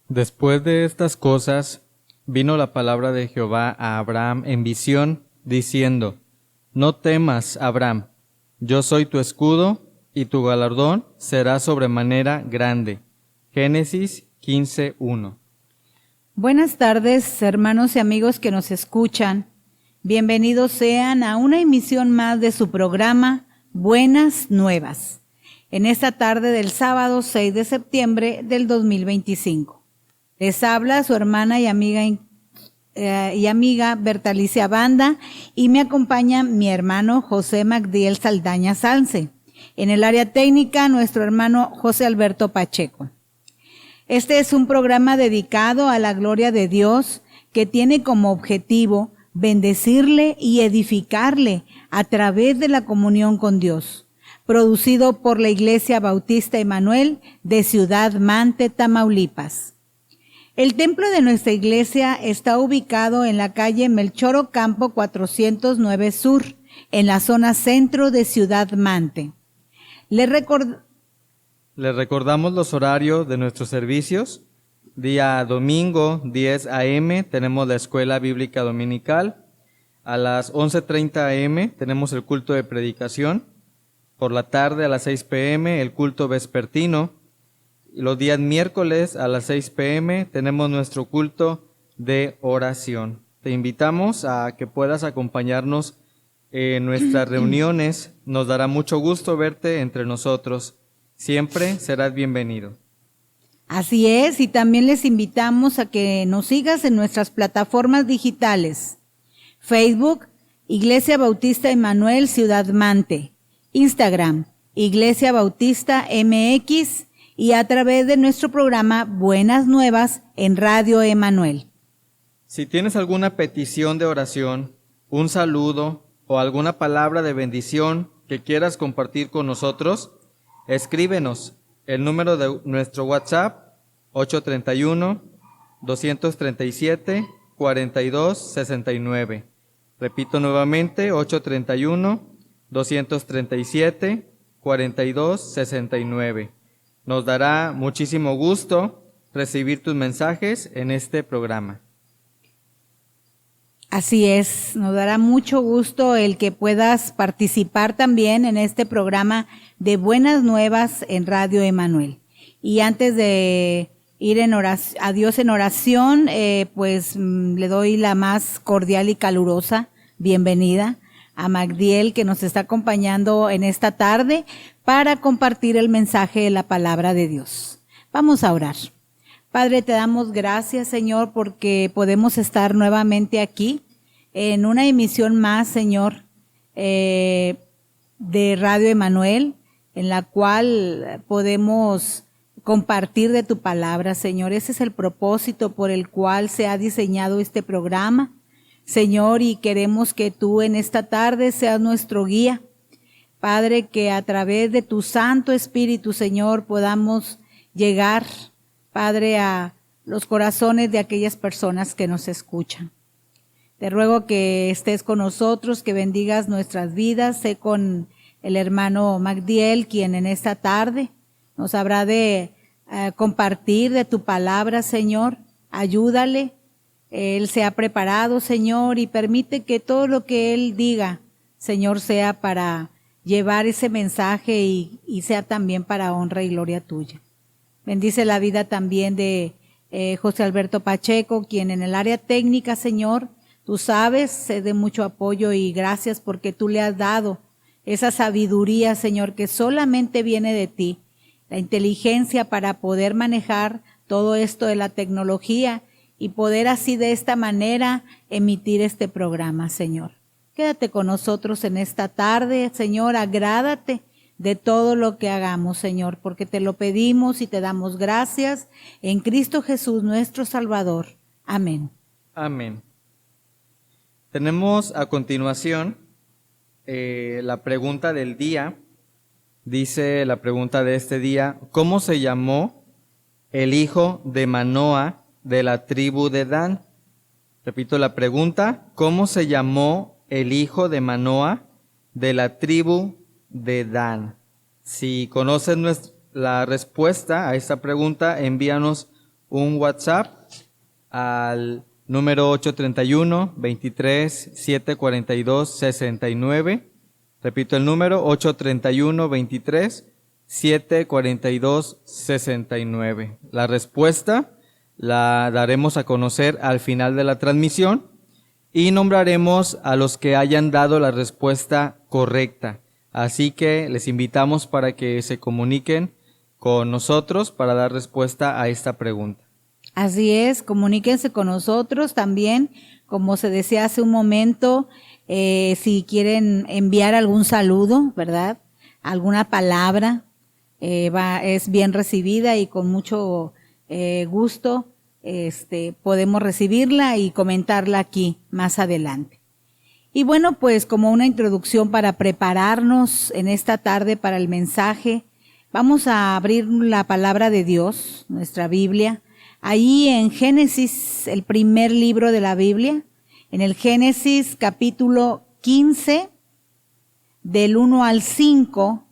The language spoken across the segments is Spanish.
Después de estas cosas, vino la palabra de Jehová a Abraham en visión, diciendo: No temas, Abraham, yo soy tu escudo, y tu galardón será sobremanera grande. Génesis 15:1. Buenas tardes, hermanos y amigos que nos escuchan. Bienvenidos sean a una emisión más de su programa Buenas Nuevas, en esta tarde del sábado 6 de septiembre del 2025. Les habla su hermana y amiga Bertalicia Banda, y me acompaña mi hermano José Magdiel Saldaña Salce. En el área técnica, nuestro hermano José Alberto Pacheco. Este es un programa dedicado a la gloria de Dios que tiene como objetivo bendecirle y edificarle a través de la comunión con Dios, producido por la Iglesia Bautista Emanuel de Ciudad Mante, Tamaulipas. El templo de nuestra iglesia está ubicado en la calle Melchor Ocampo 409 Sur, en la zona centro de Ciudad Mante. Les recordamos los horarios de nuestros servicios. Día domingo, 10 a.m., tenemos la escuela bíblica dominical. A las 11:30 a.m. tenemos el culto de predicación. Por la tarde, a las 6 p.m., el culto vespertino. Y los días miércoles, a las 6 p.m., tenemos nuestro culto de oración. Te invitamos a que puedas acompañarnos en nuestras reuniones. Nos dará mucho gusto verte entre nosotros. Siempre serás bienvenido. Así es, y también les invitamos a que nos sigas en nuestras plataformas digitales: Facebook, Iglesia Bautista Emanuel Ciudad Mante; Instagram, Iglesia Bautista MX; y a través de nuestro programa Buenas Nuevas en Radio Emanuel. Si tienes alguna petición de oración, un saludo o alguna palabra de bendición que quieras compartir con nosotros, escríbenos. El número de nuestro WhatsApp, 831-237-4269. Repito nuevamente, 831-237-4269. Nos dará muchísimo gusto recibir tus mensajes en este programa. Así es, nos dará mucho gusto el que puedas participar también en este programa de Buenas Nuevas en Radio Emanuel. Y antes de ir a Dios en oración, le doy la más cordial y calurosa bienvenida a Magdiel, que nos está acompañando en esta tarde para compartir el mensaje de la palabra de Dios. Vamos a orar. Padre, te damos gracias, Señor, porque podemos estar nuevamente aquí en una emisión más, Señor, de Radio Emanuel, en la cual podemos compartir de tu palabra, Señor. Ese es el propósito por el cual se ha diseñado este programa, Señor, y queremos que tú en esta tarde seas nuestro guía. Padre, que a través de tu Santo Espíritu, Señor, podamos llegar, Padre, a los corazones de aquellas personas que nos escuchan. Te ruego que estés con nosotros, que bendigas nuestras vidas. Sé con el hermano Magdiel, quien en esta tarde nos habrá de compartir de tu palabra, Señor. Ayúdale. Él se ha preparado, Señor, y permite que todo lo que Él diga, Señor, sea para llevar ese mensaje y sea también para honra y gloria tuya. Bendice la vida también de José Alberto Pacheco, quien en el área técnica, Señor, tú sabes, sé de mucho apoyo, y gracias porque tú le has dado esa sabiduría, Señor, que solamente viene de ti, la inteligencia para poder manejar todo esto de la tecnología y poder así de esta manera emitir este programa, Señor. Quédate con nosotros en esta tarde, Señor, agrádate de todo lo que hagamos, Señor, porque te lo pedimos y te damos gracias en Cristo Jesús, nuestro Salvador. Amén. Amén. Tenemos a continuación la pregunta del día. Dice la pregunta de este día: ¿cómo se llamó el hijo de Manoa de la tribu de Dan? Repito la pregunta: ¿cómo se llamó el hijo de Manoa de la tribu de Dan? Si conoces la respuesta a esta pregunta, envíanos un WhatsApp al número 831-23-742-69. Repito el número, 831-23-742-69. La respuesta la daremos a conocer al final de la transmisión y nombraremos a los que hayan dado la respuesta correcta. Así que les invitamos para que se comuniquen con nosotros para dar respuesta a esta pregunta. Así es, comuníquense con nosotros también, como se decía hace un momento, si quieren enviar algún saludo, ¿verdad? Alguna palabra, es bien recibida y con mucho gusto podemos recibirla y comentarla aquí más adelante. Y bueno, pues como una introducción para prepararnos en esta tarde para el mensaje, vamos a abrir la palabra de Dios, nuestra Biblia, ahí en Génesis, el primer libro de la Biblia, en el Génesis capítulo 15, del 1 al 5,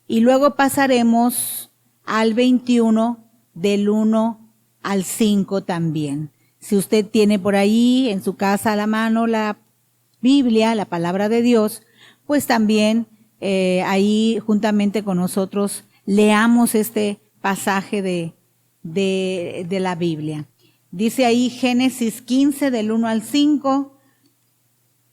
y luego pasaremos al 21, del 1 al 5 también. Si usted tiene por ahí en su casa a la mano la Biblia, la palabra de Dios, pues también ahí juntamente con nosotros leamos este pasaje de la Biblia. Dice ahí Génesis 15 del 1 al 5,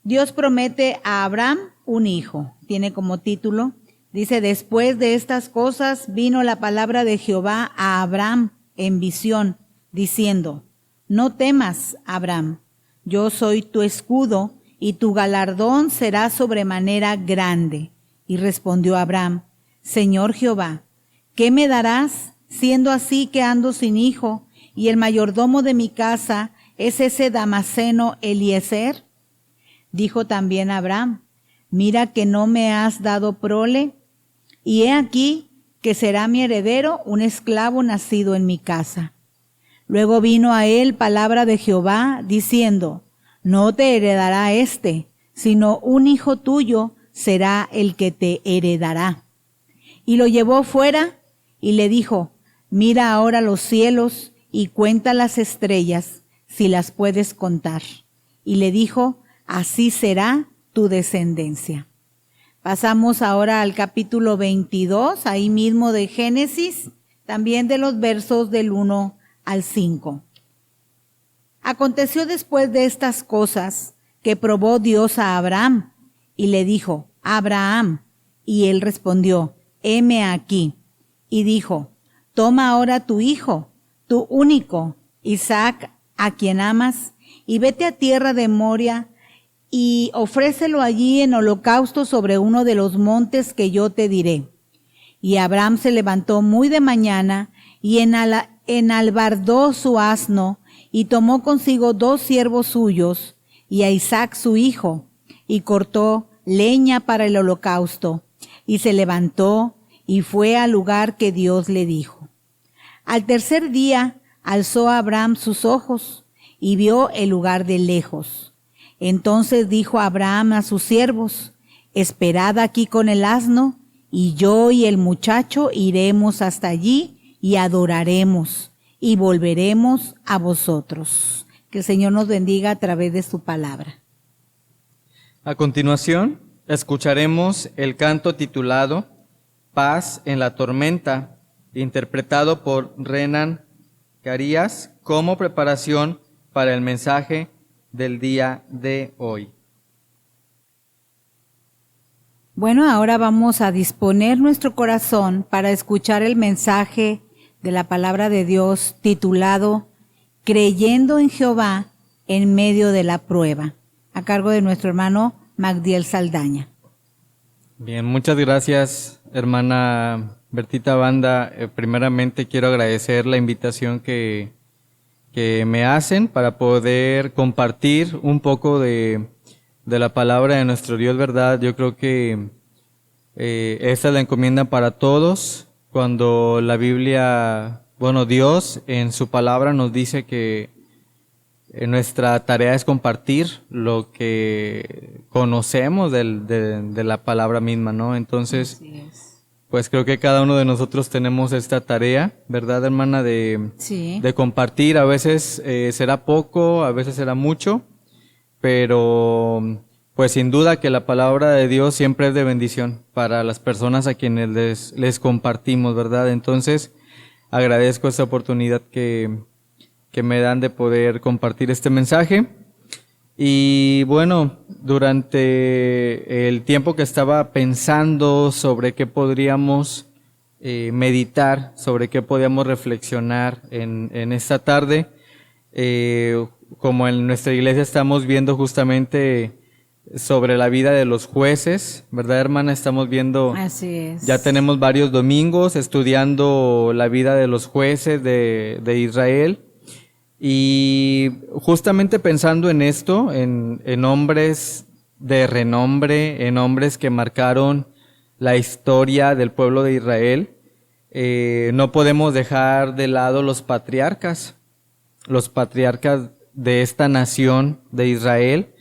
Dios promete a Abraham un hijo, tiene como título, dice, después de estas cosas vino la palabra de Jehová a Abraham en visión, diciendo, no temas, Abraham, yo soy tu escudo, y tu galardón será sobremanera grande. Y respondió Abraham, Señor Jehová, ¿qué me darás, siendo así que ando sin hijo, y el mayordomo de mi casa es ese Damaseno Eliezer? Dijo también Abraham, mira que no me has dado prole, y he aquí que será mi heredero un esclavo nacido en mi casa. Luego vino a él palabra de Jehová, diciendo, no te heredará sino un hijo tuyo será el que te heredará. Y lo llevó fuera y le dijo, mira ahora los cielos y cuenta las estrellas, si las puedes contar. Y le dijo, así será tu descendencia. Pasamos ahora al capítulo 22, ahí mismo de Génesis, también de los versos del 1 al 5. Aconteció después de estas cosas que probó Dios a Abraham y le dijo, Abraham, y él respondió, heme aquí. Y dijo, toma ahora tu hijo, tu único, Isaac, a quien amas, y vete a tierra de Moria y ofrécelo allí en holocausto sobre uno de los montes que yo te diré. Y Abraham se levantó muy de mañana y enalbardó su asno, y tomó consigo 2 siervos suyos, y a Isaac su hijo, y cortó leña para el holocausto, y se levantó, y fue al lugar que Dios le dijo. Al tercer día alzó Abraham sus ojos, y vio el lugar de lejos. Entonces dijo Abraham a sus siervos, esperad aquí con el asno, y yo y el muchacho iremos hasta allí, y adoraremos, y volveremos a vosotros. Que el Señor nos bendiga a través de su palabra. A continuación, escucharemos el canto titulado Paz en la tormenta, interpretado por Renan Carías como preparación para el mensaje del día de hoy. Bueno, ahora vamos a disponer nuestro corazón para escuchar el mensaje de la palabra de Dios titulado Creyendo en Jehová en medio de la prueba, a cargo de nuestro hermano Magdiel Saldaña. Bien, muchas gracias, hermana Bertita Banda. Primeramente quiero agradecer la invitación que me hacen para poder compartir un poco de la palabra de nuestro Dios, ¿verdad? Yo creo que esta es la encomienda para todos. Cuando la Biblia, Dios en su palabra nos dice que nuestra tarea es compartir lo que conocemos de la palabra misma, ¿no? Entonces, pues creo que cada uno de nosotros tenemos esta tarea, ¿verdad, hermana? De compartir. A veces será poco, a veces será mucho, pero pues sin duda que la palabra de Dios siempre es de bendición para las personas a quienes les compartimos, ¿verdad? Entonces, agradezco esta oportunidad que me dan de poder compartir este mensaje. Y bueno, durante el tiempo que estaba pensando sobre qué podríamos meditar, sobre qué podíamos reflexionar en esta tarde, como en nuestra iglesia estamos viendo justamente sobre la vida de los jueces, ¿verdad, hermana? Estamos viendo, así es. Ya tenemos varios domingos estudiando la vida de los jueces de Israel. Y justamente pensando en esto, en hombres de renombre, en hombres que marcaron la historia del pueblo de Israel, no podemos dejar de lado los patriarcas de esta nación de Israel.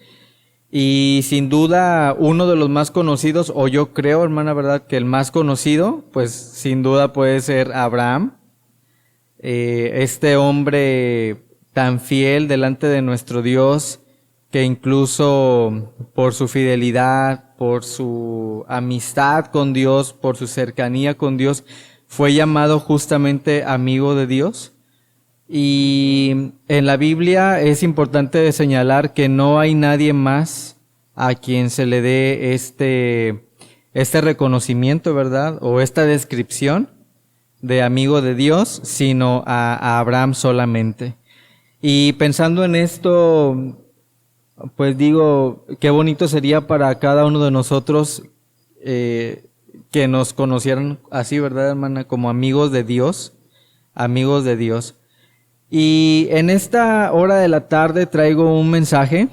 Y sin duda uno de los más conocidos, o yo creo, hermana, ¿verdad?, que el más conocido, pues sin duda puede ser Abraham, este hombre tan fiel delante de nuestro Dios, que incluso por su fidelidad, por su amistad con Dios, por su cercanía con Dios, fue llamado justamente amigo de Dios. Y en la Biblia es importante señalar que no hay nadie más a quien se le dé este reconocimiento, ¿verdad?, o esta descripción de amigo de Dios, sino a Abraham solamente. Y pensando en esto, pues digo, qué bonito sería para cada uno de nosotros que nos conocieran así, ¿verdad, hermana? Como amigos de Dios, amigos de Dios. Y en esta hora de la tarde traigo un mensaje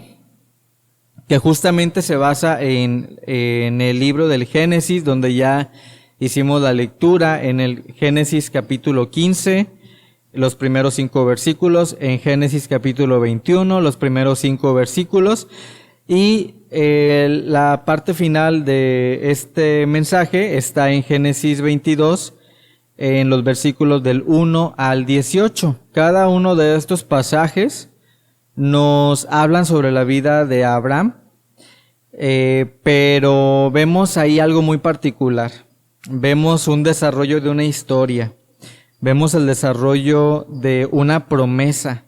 que justamente se basa en el libro del Génesis, donde ya hicimos la lectura en el Génesis capítulo 15, los primeros 5 versículos, en Génesis capítulo 21, los primeros 5 versículos, y la parte final de este mensaje está en Génesis 22, en los versículos del 1 al 18. Cada uno de estos pasajes nos hablan sobre la vida de Abraham, pero vemos ahí algo muy particular. Vemos un desarrollo de una historia. Vemos el desarrollo de una promesa.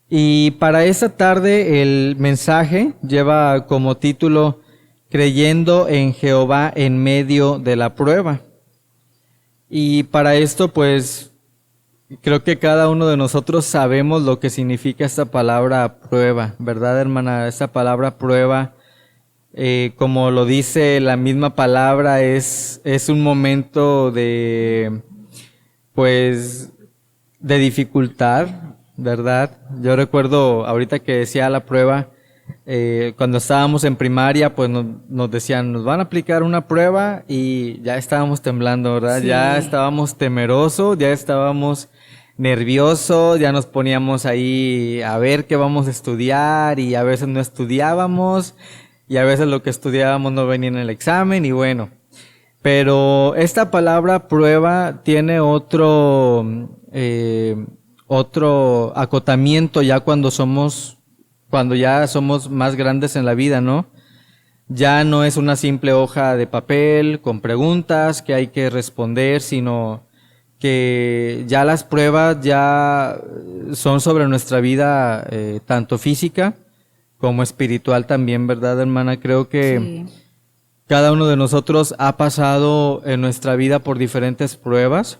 Y para esta tarde el mensaje lleva como título Creyendo en Jehová en medio de la prueba. Y para esto, pues, creo que cada uno de nosotros sabemos lo que significa esta palabra prueba, ¿verdad, hermana? Esta palabra prueba, como lo dice la misma palabra, es un momento de dificultad, ¿verdad? Yo recuerdo ahorita que decía la prueba, cuando estábamos en primaria, pues nos decían, nos van a aplicar una prueba, y ya estábamos temblando, ¿verdad? Sí. Ya estábamos temerosos, ya estábamos nerviosos, ya nos poníamos ahí a ver qué vamos a estudiar, y a veces no estudiábamos, y a veces lo que estudiábamos no venía en el examen, y bueno. Pero esta palabra prueba tiene otro acotamiento ya cuando ya somos más grandes en la vida, ¿no? Ya no es una simple hoja de papel con preguntas que hay que responder, sino que ya las pruebas ya son sobre nuestra vida, tanto física como espiritual también, ¿verdad, hermana? Creo que Sí. Cada uno de nosotros ha pasado en nuestra vida por diferentes pruebas,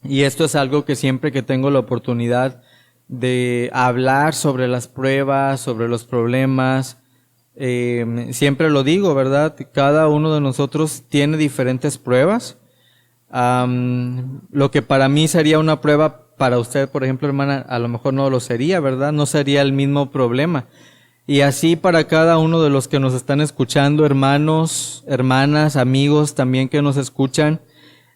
y esto es algo que siempre que tengo la oportunidad de hablar sobre las pruebas, sobre los problemas, siempre lo digo, ¿verdad? Cada uno de nosotros tiene diferentes pruebas. Lo que para mí sería una prueba, para usted, por ejemplo, hermana, a lo mejor no lo sería, ¿verdad? No sería el mismo problema. Y así para cada uno de los que nos están escuchando, hermanos, hermanas, amigos también que nos escuchan,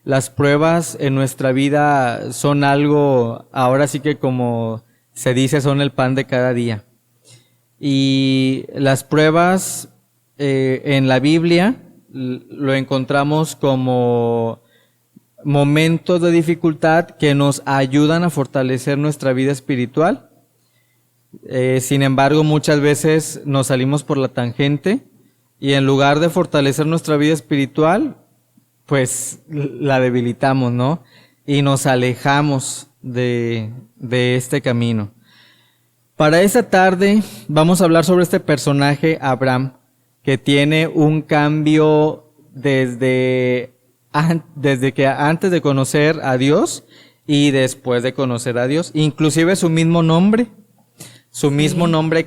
las pruebas en nuestra vida son algo, ahora sí que como se dice, son el pan de cada día. Y las pruebas en la Biblia lo encontramos como momentos de dificultad que nos ayudan a fortalecer nuestra vida espiritual. Sin embargo, muchas veces nos salimos por la tangente y en lugar de fortalecer nuestra vida espiritual, pues la debilitamos, ¿no? Y nos alejamos de este camino. Para esta tarde vamos a hablar sobre este personaje, Abraham, que tiene un cambio desde que antes de conocer a Dios y después de conocer a Dios. Inclusive su mismo nombre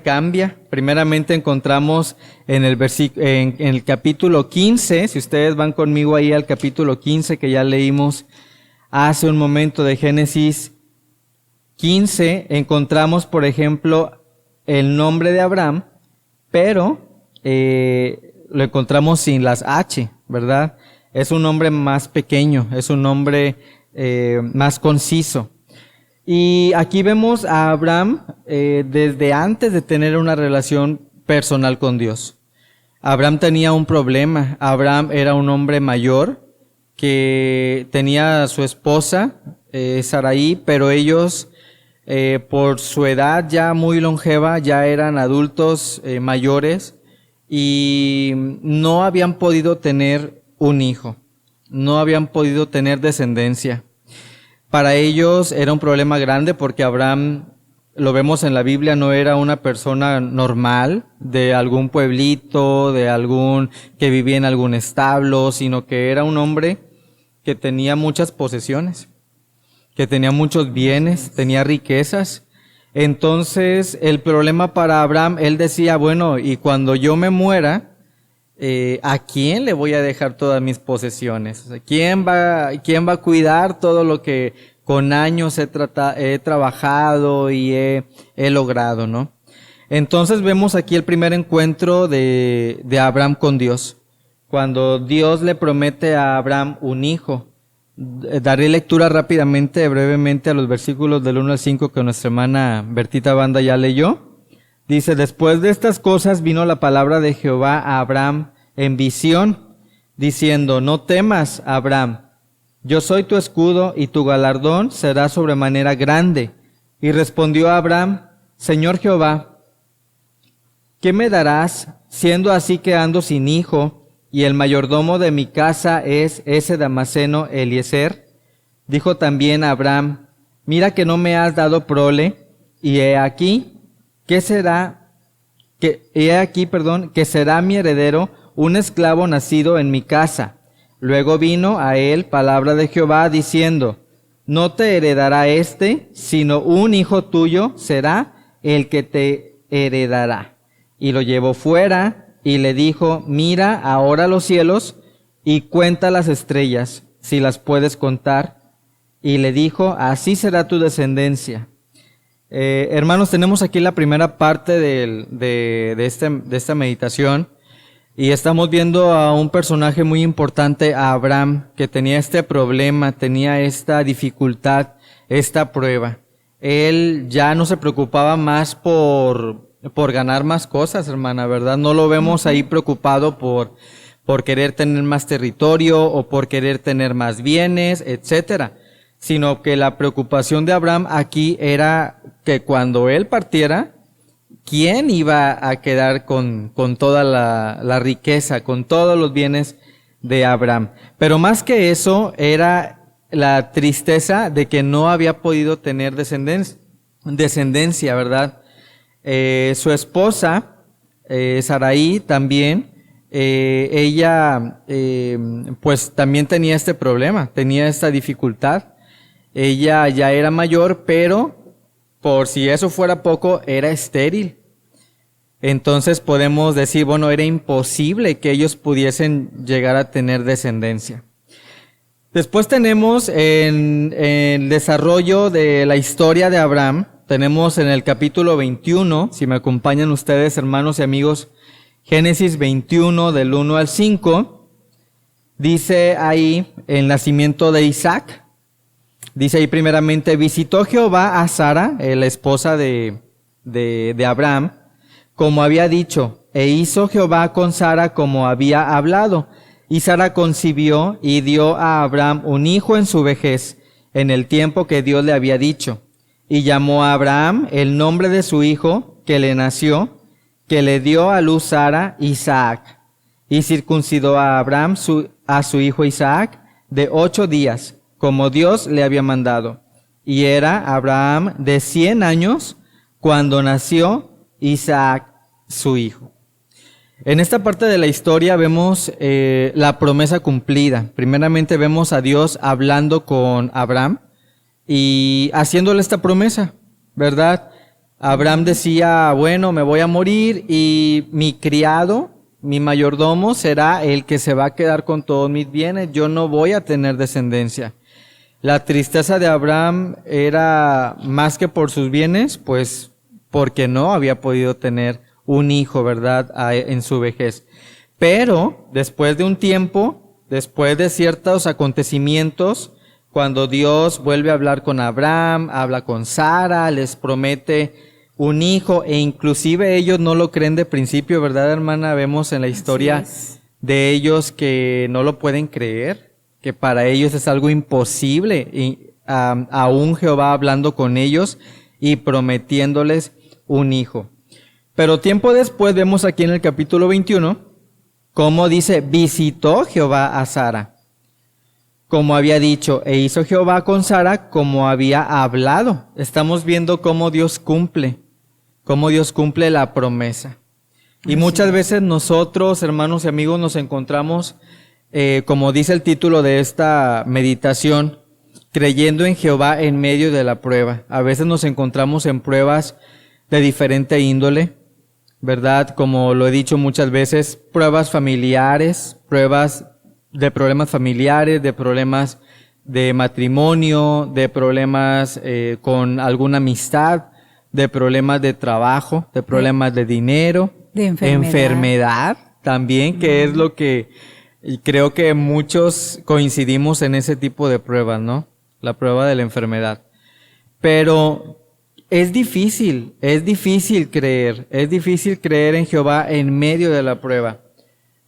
cambia. Primeramente encontramos en el capítulo 15, si ustedes van conmigo ahí al capítulo 15 que ya leímlo hace un momento, de Génesis 15, encontramos, por ejemplo, el nombre de Abraham, pero lo encontramos sin las H, ¿verdad? Es un nombre más pequeño, es un nombre más conciso. Y aquí vemos a Abraham desde antes de tener una relación personal con Dios. Abraham tenía un problema. Abraham era un hombre mayor que tenía a su esposa, Sarai, pero ellos, por su edad ya muy longeva, ya eran adultos mayores y no habían podido tener un hijo, no habían podido tener descendencia. Para ellos era un problema grande porque Abraham, lo vemos en la Biblia, no era una persona normal de algún pueblito, que vivía en algún establo, sino que era un hombre que tenía muchas posesiones, que tenía muchos bienes, tenía riquezas. Entonces, el problema para Abraham, él decía, bueno, y cuando yo me muera, ¿a quién le voy a dejar todas mis posesiones? O sea, ¿quién va a cuidar todo lo que con años he trabajado y he logrado, ¿no? Entonces vemos aquí el primer encuentro de Abraham con Dios, cuando Dios le promete a Abraham un hijo. Daré lectura rápidamente, brevemente, a los versículos del 1 al 5 que nuestra hermana Bertita Banda ya leyó. Dice, después de estas cosas vino la palabra de Jehová a Abraham en visión, diciendo, no temas, Abraham, yo soy tu escudo y tu galardón será sobremanera grande. Y respondió Abraham, Señor Jehová, ¿qué me darás, siendo así que ando sin hijo, y el mayordomo de mi casa es ese Damaseno Eliezer? Dijo también Abraham, mira que no me has dado prole, y he aquí, que será mi heredero un esclavo nacido en mi casa. Luego vino a él palabra de Jehová diciendo, no te heredará sino un hijo tuyo será el que te heredará. Y lo llevó fuera y le dijo, mira ahora los cielos y cuenta las estrellas, si las puedes contar. Y le dijo, así será tu descendencia. Hermanos, tenemos aquí la primera parte de esta meditación y estamos viendo a un personaje muy importante, a Abraham, que tenía este problema, tenía esta dificultad, esta prueba. Él ya no se preocupaba más por ganar más cosas, hermana, ¿verdad? No lo vemos ahí preocupado por querer tener más territorio o por querer tener más bienes, etcétera, sino que la preocupación de Abraham aquí era que cuando él partiera, ¿quién iba a quedar con toda la riqueza, con todos los bienes de Abraham? Pero más que eso, era la tristeza de que no había podido tener descendencia, ¿verdad? Su esposa, Sarai, también, ella pues también tenía este problema, tenía esta dificultad. Ella ya era mayor, pero por si eso fuera poco, era estéril. Entonces podemos decir, bueno, era imposible que ellos pudiesen llegar a tener descendencia. Después tenemos en el desarrollo de la historia de Abraham, tenemos en el capítulo 21, si me acompañan ustedes, hermanos y amigos, Génesis 21 del 1 al 5, dice ahí el nacimiento de Isaac. Dice ahí primeramente, visitó Jehová a Sara, la esposa de Abraham, como había dicho, e hizo Jehová con Sara como había hablado. y Sara concibió y dio a Abraham un hijo en su vejez, en el tiempo que Dios le había dicho. Y llamó a Abraham el nombre de su hijo que le nació, que le dio a luz Sara, Isaac. Y circuncidó a Abraham a su hijo Isaac de 8 días, como Dios le había mandado. Y era Abraham de 100 años cuando nació Isaac, su hijo. En esta parte de la historia vemos la promesa cumplida. Primeramente vemos a Dios hablando con Abraham y haciéndole esta promesa, ¿verdad? Abraham decía, bueno, me voy a morir y mi criado, mi mayordomo, será el que se va a quedar con todos mis bienes. Yo no voy a tener descendencia. La tristeza de Abraham era más que por sus bienes, pues porque no había podido tener un hijo, ¿verdad?, en su vejez. Pero después de un tiempo, después de ciertos acontecimientos, cuando Dios vuelve a hablar con Abraham, habla con Sara, les promete un hijo, e inclusive ellos no lo creen de principio, ¿verdad, hermana? Vemos en la historia de ellos que no lo pueden creer, que para ellos es algo imposible, y aún Jehová hablando con ellos y prometiéndoles un hijo. Pero tiempo después vemos aquí en el capítulo 21, cómo dice, visitó Jehová a Sara, como había dicho, e hizo Jehová con Sara como había hablado. Estamos viendo cómo Dios cumple la promesa. Y muchas veces nosotros, hermanos y amigos, nos encontramos, como dice el título de esta meditación, creyendo en Jehová en medio de la prueba. A veces nos encontramos en pruebas de diferente índole, ¿verdad? Como lo he dicho muchas veces, pruebas familiares, pruebas de problemas familiares, de problemas de matrimonio, de problemas con alguna amistad, de problemas de trabajo, de problemas de dinero, de enfermedad también, que es lo que creo que muchos coincidimos en ese tipo de pruebas, ¿no? La prueba de la enfermedad. Pero es difícil creer en Jehová en medio de la prueba.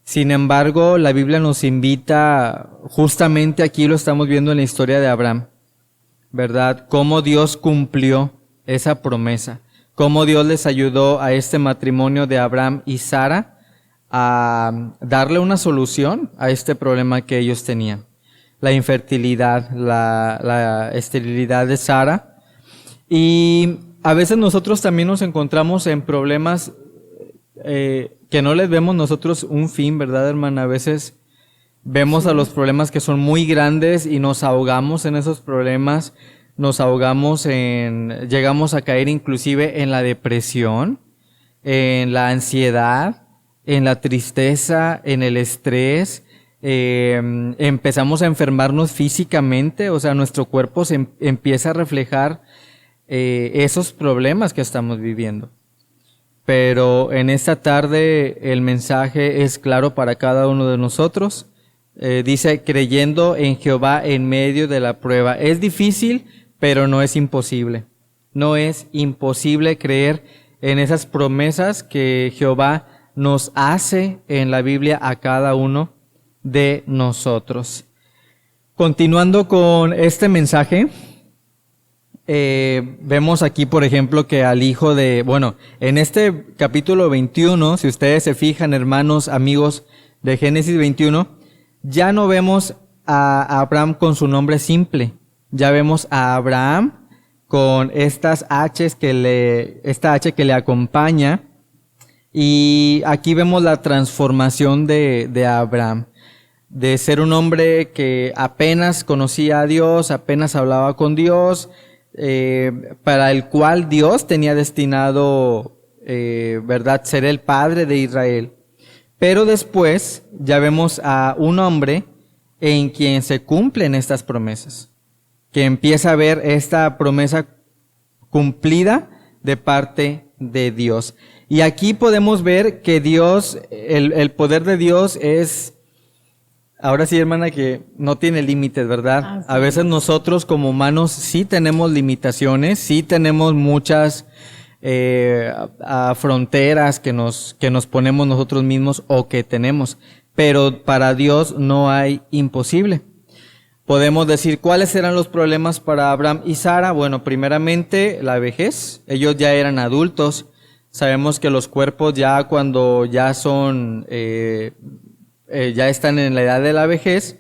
Sin embargo, la Biblia nos invita, justamente aquí lo estamos viendo en la historia de Abraham, ¿verdad? Cómo Dios cumplió esa promesa, cómo Dios les ayudó a este matrimonio de Abraham y Sara a darle una solución a este problema que ellos tenían. La infertilidad, la esterilidad de Sara. Y a veces nosotros también nos encontramos en problemas que no les vemos nosotros un fin, ¿verdad, hermana? A veces vemos a los problemas que son muy grandes y nos ahogamos en esos problemas, llegamos a caer inclusive en la depresión, en la ansiedad, en la tristeza, en el estrés, empezamos a enfermarnos físicamente, o sea, nuestro cuerpo se empieza a reflejar esos problemas que estamos viviendo. Pero en esta tarde el mensaje es claro para cada uno de nosotros. Dice, creyendo en Jehová en medio de la prueba. Es difícil, pero no es imposible. No es imposible creer en esas promesas que Jehová nos hace en la Biblia a cada uno de nosotros. Continuando con este mensaje, vemos aquí, por ejemplo, que al hijo en este capítulo 21, si ustedes se fijan, hermanos, amigos de Génesis 21, ya no vemos a Abraham con su nombre simple, ya vemos a Abraham con esta H que le acompaña, y aquí vemos la transformación de Abraham, de ser un hombre que apenas conocía a Dios, apenas hablaba con Dios, para el cual Dios tenía destinado, ¿verdad?, ser el padre de Israel. Pero después ya vemos a un hombre en quien se cumplen estas promesas, que empieza a ver esta promesa cumplida de parte de Dios. Y aquí podemos ver que Dios, el poder de Dios es, ahora sí, hermana, que no tiene límites, ¿verdad? A veces nosotros como humanos sí tenemos limitaciones, sí tenemos muchas fronteras que nos ponemos nosotros mismos o que tenemos. pero para Dios no hay imposible. Podemos decir cuáles eran los problemas para Abraham y Sara. Bueno, primeramente la vejez. Ellos ya eran adultos. Sabemos que los cuerpos ya cuando ya son, ya están en la edad de la vejez,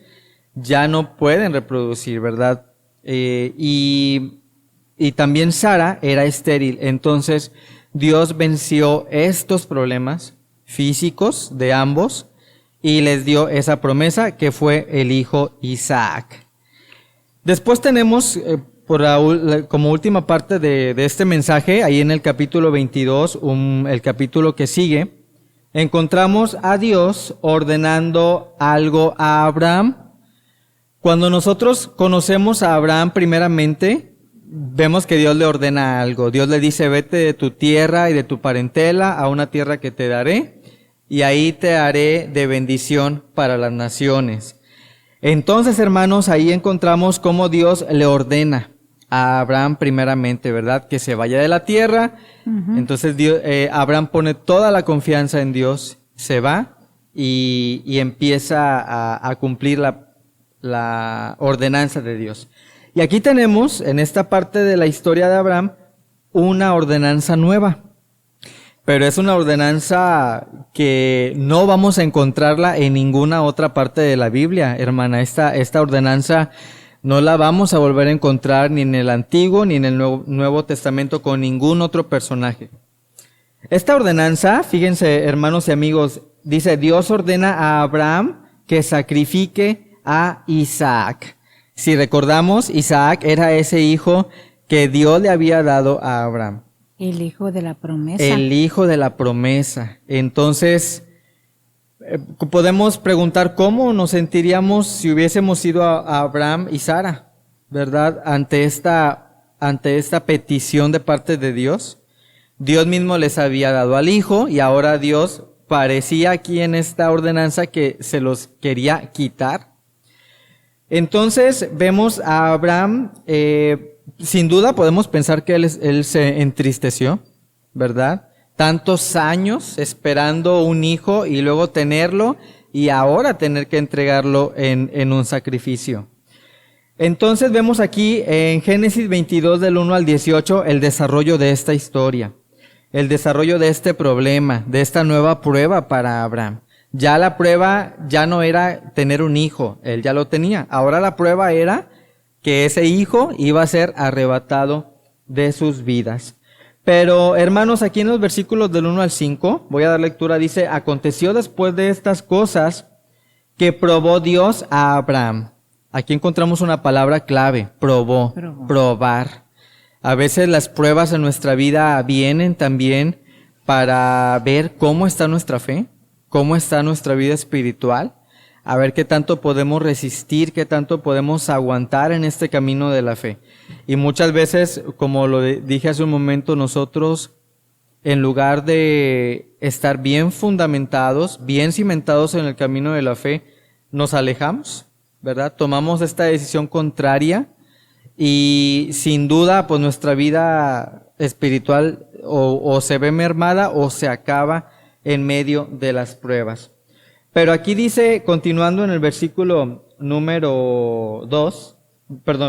ya no pueden reproducir, ¿verdad? Y también Sara era estéril. Entonces Dios venció estos problemas físicos de ambos y les dio esa promesa que fue el hijo Isaac. Después tenemos, como última parte de este mensaje, ahí en el capítulo 22, el capítulo que sigue, encontramos a Dios ordenando algo a Abraham. Cuando nosotros conocemos a Abraham primeramente, vemos que Dios le ordena algo. Dios le dice, vete de tu tierra y de tu parentela a una tierra que te daré, y ahí te haré de bendición para las naciones. Entonces, hermanos, ahí encontramos cómo Dios le ordena a Abraham primeramente, ¿verdad? Que se vaya de la tierra. Uh-huh. Entonces Abraham pone toda la confianza en Dios, se va y empieza a cumplir la ordenanza de Dios. Y aquí tenemos, en esta parte de la historia de Abraham, una ordenanza nueva. Pero es una ordenanza que no vamos a encontrarla en ninguna otra parte de la Biblia, hermana. Esta ordenanza no la vamos a volver a encontrar ni en el Antiguo ni en el Nuevo Testamento con ningún otro personaje. Esta ordenanza, fíjense, hermanos y amigos, dice, Dios ordena a Abraham que sacrifique a Isaac. Si recordamos, Isaac era ese hijo que Dios le había dado a Abraham. El hijo de la promesa. El hijo de la promesa. Entonces, podemos preguntar cómo nos sentiríamos si hubiésemos ido a Abraham y Sara, ¿verdad? Ante esta petición de parte de Dios. Dios mismo les había dado al hijo y ahora Dios parecía aquí en esta ordenanza que se los quería quitar. Entonces, vemos a Abraham, sin duda podemos pensar que él se entristeció, ¿verdad? Tantos años esperando un hijo y luego tenerlo y ahora tener que entregarlo en un sacrificio. Entonces vemos aquí en Génesis 22 del 1 al 18 el desarrollo de esta historia, el desarrollo de este problema, de esta nueva prueba para Abraham. Ya la prueba ya no era tener un hijo, él ya lo tenía. Ahora la prueba era que ese hijo iba a ser arrebatado de sus vidas. Pero, hermanos, aquí en los versículos del 1 al 5, voy a dar lectura, dice, aconteció después de estas cosas que probó Dios a Abraham. Aquí encontramos una palabra clave, probó, probar. A veces las pruebas en nuestra vida vienen también para ver cómo está nuestra fe, cómo está nuestra vida espiritual, a ver qué tanto podemos resistir, qué tanto podemos aguantar en este camino de la fe. Y muchas veces, como lo dije hace un momento, nosotros, en lugar de estar bien fundamentados, bien cimentados en el camino de la fe, nos alejamos, ¿verdad? Tomamos esta decisión contraria y sin duda, pues nuestra vida espiritual o se ve mermada o se acaba en medio de las pruebas. Pero aquí dice, continuando en el versículo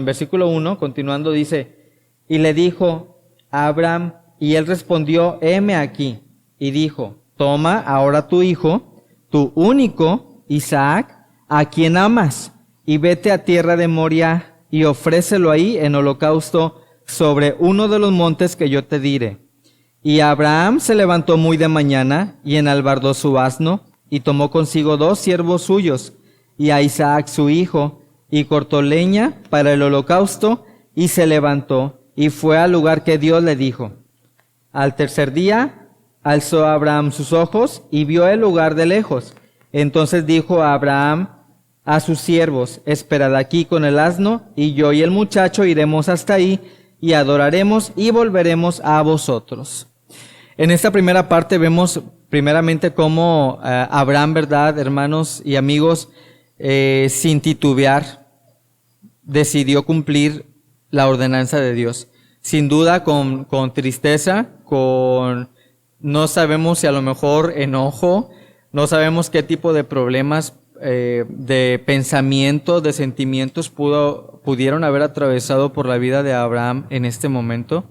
versículo 1, continuando dice, y le dijo a Abraham, y él respondió, heme aquí, y dijo, toma ahora tu hijo, tu único, Isaac, a quien amas, y vete a tierra de Moria, y ofrécelo ahí en holocausto sobre uno de los montes que yo te diré. Y Abraham se levantó muy de mañana, y enalbardó su asno, y tomó consigo 2 siervos suyos, y a Isaac su hijo, y cortó leña para el holocausto, y se levantó, y fue al lugar que Dios le dijo. Al tercer día, alzó Abraham sus ojos, y vio el lugar de lejos. Entonces dijo a Abraham a sus siervos, esperad aquí con el asno, y yo y el muchacho iremos hasta ahí, y adoraremos, y volveremos a vosotros. En esta primera parte vemos primeramente cómo Abraham, ¿verdad, hermanos y amigos, sin titubear, decidió cumplir la ordenanza de Dios. Sin duda con tristeza, no sabemos si a lo mejor enojo, No sabemos qué tipo de problemas de pensamientos, de sentimientos pudieron haber atravesado por la vida de Abraham en este momento.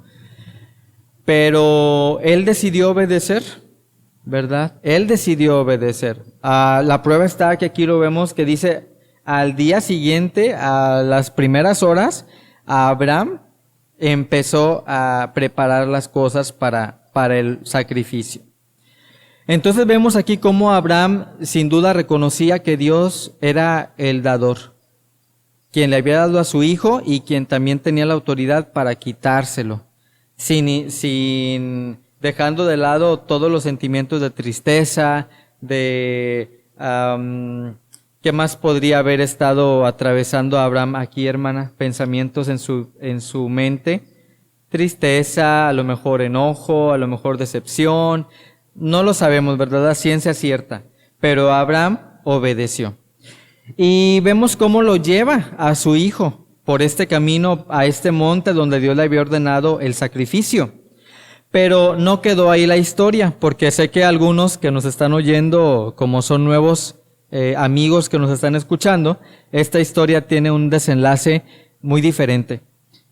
Pero él decidió obedecer, ¿verdad? Él decidió obedecer. La prueba está que aquí lo vemos que dice, al día siguiente, a las primeras horas, Abraham empezó a preparar las cosas para el sacrificio. Entonces vemos aquí cómo Abraham sin duda reconocía que Dios era el dador, quien le había dado a su hijo y quien también tenía la autoridad para quitárselo, sin dejando de lado todos los sentimientos de tristeza, de ¿qué más podría haber estado atravesando Abraham aquí, hermana? Pensamientos en su mente, tristeza, a lo mejor enojo, a lo mejor decepción. No lo sabemos, ¿verdad? La ciencia cierta. Pero Abraham obedeció. Y vemos cómo lo lleva a su hijo por este camino, a este monte donde Dios le había ordenado el sacrificio. Pero no quedó ahí la historia, porque sé que algunos que nos están oyendo, como son nuevos amigos que nos están escuchando, esta historia tiene un desenlace muy diferente.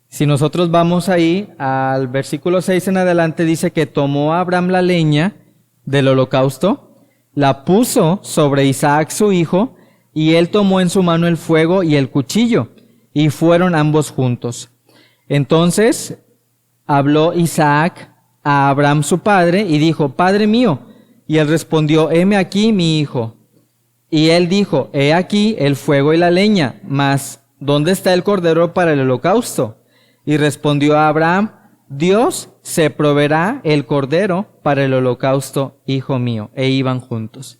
Si nosotros vamos ahí al versículo 6 en adelante, dice que tomó a Abraham la leña del holocausto, la puso sobre Isaac su hijo, y él tomó en su mano el fuego y el cuchillo, y fueron ambos juntos. Entonces habló Isaac a Abraham su padre, y dijo, Padre mío. Y él respondió, heme aquí mi hijo. Y él dijo, he aquí el fuego y la leña, mas ¿dónde está el cordero para el holocausto? Y respondió a Abraham, Dios se proveerá el cordero para el holocausto, hijo mío. E iban juntos.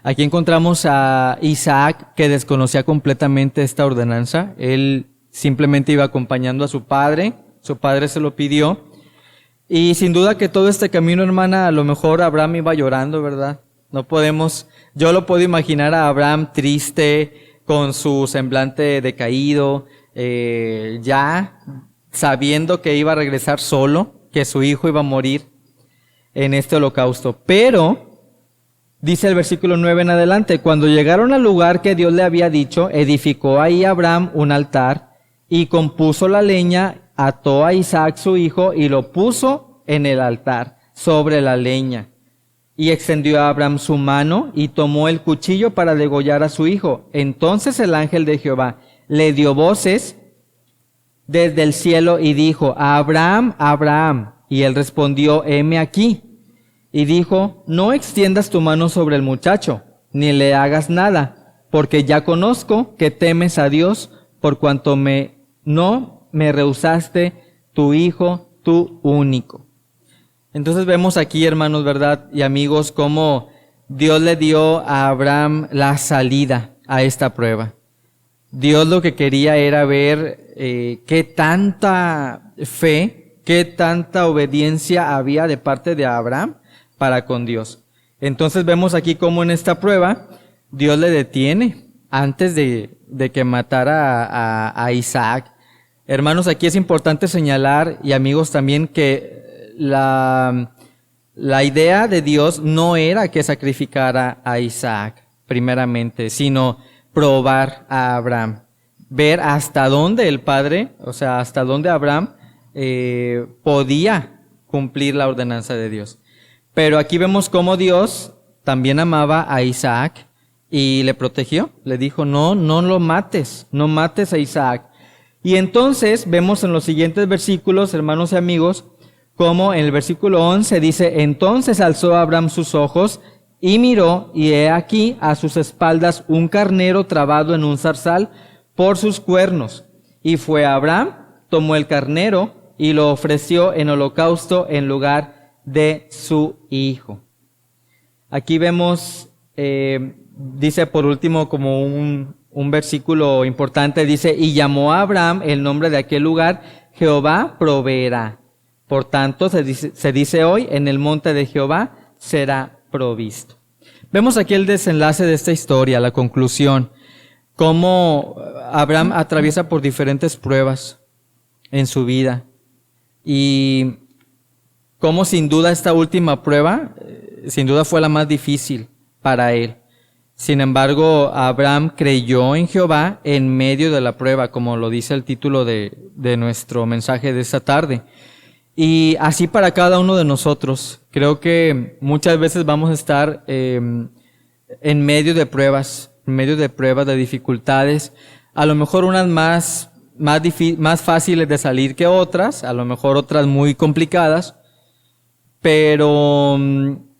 Aquí encontramos a Isaac, que desconocía completamente esta ordenanza. Él simplemente iba acompañando a su padre se lo pidió. Y sin duda que todo este camino, hermana, a lo mejor Abraham iba llorando, ¿verdad? Yo lo puedo imaginar a Abraham triste, con su semblante decaído, ya sabiendo que iba a regresar solo, que su hijo iba a morir en este holocausto. Pero, dice el versículo 9 en adelante, cuando llegaron al lugar que Dios le había dicho, edificó ahí Abraham un altar y compuso la leña, ató a Isaac su hijo y lo puso en el altar sobre la leña. Y extendió a Abraham su mano y tomó el cuchillo para degollar a su hijo. Entonces el ángel de Jehová le dio voces desde el cielo y dijo, Abraham, Abraham. Y él respondió, heme aquí. Y dijo, no extiendas tu mano sobre el muchacho, ni le hagas nada, porque ya conozco que temes a Dios, por cuanto no me rehusaste tu hijo, tu único. Entonces vemos aquí, hermanos, ¿verdad? Y amigos, cómo Dios le dio a Abraham la salida a esta prueba. Dios lo que quería era ver qué tanta fe, qué tanta obediencia había de parte de Abraham para con Dios. Entonces vemos aquí cómo en esta prueba Dios le detiene antes de que matara a Isaac. Hermanos, aquí es importante señalar, y amigos también, que la idea de Dios no era que sacrificara a Isaac primeramente, sino probar a Abraham, ver hasta dónde el padre, o sea, hasta dónde Abraham podía cumplir la ordenanza de Dios. Pero aquí vemos cómo Dios también amaba a Isaac y le protegió, le dijo, no lo mates, no mates a Isaac. Y entonces vemos en los siguientes versículos, hermanos y amigos, como en el versículo 11 dice, entonces alzó Abraham sus ojos y miró, y he aquí a sus espaldas un carnero trabado en un zarzal por sus cuernos. Y fue Abraham, tomó el carnero y lo ofreció en holocausto en lugar de su hijo. Aquí vemos, dice por último como un versículo importante, dice, y llamó a Abraham el nombre de aquel lugar, Jehová proveerá. Por tanto, se dice hoy, en el monte de Jehová será provisto. Vemos aquí el desenlace de esta historia, la conclusión, cómo Abraham atraviesa por diferentes pruebas en su vida y cómo sin duda esta última prueba, sin duda fue la más difícil para él. Sin embargo, Abraham creyó en Jehová en medio de la prueba, como lo dice el título de nuestro mensaje de esta tarde. Y así para cada uno de nosotros. Creo que muchas veces vamos a estar en medio de pruebas, de dificultades, a lo mejor unas más fáciles de salir que otras, a lo mejor otras muy complicadas, pero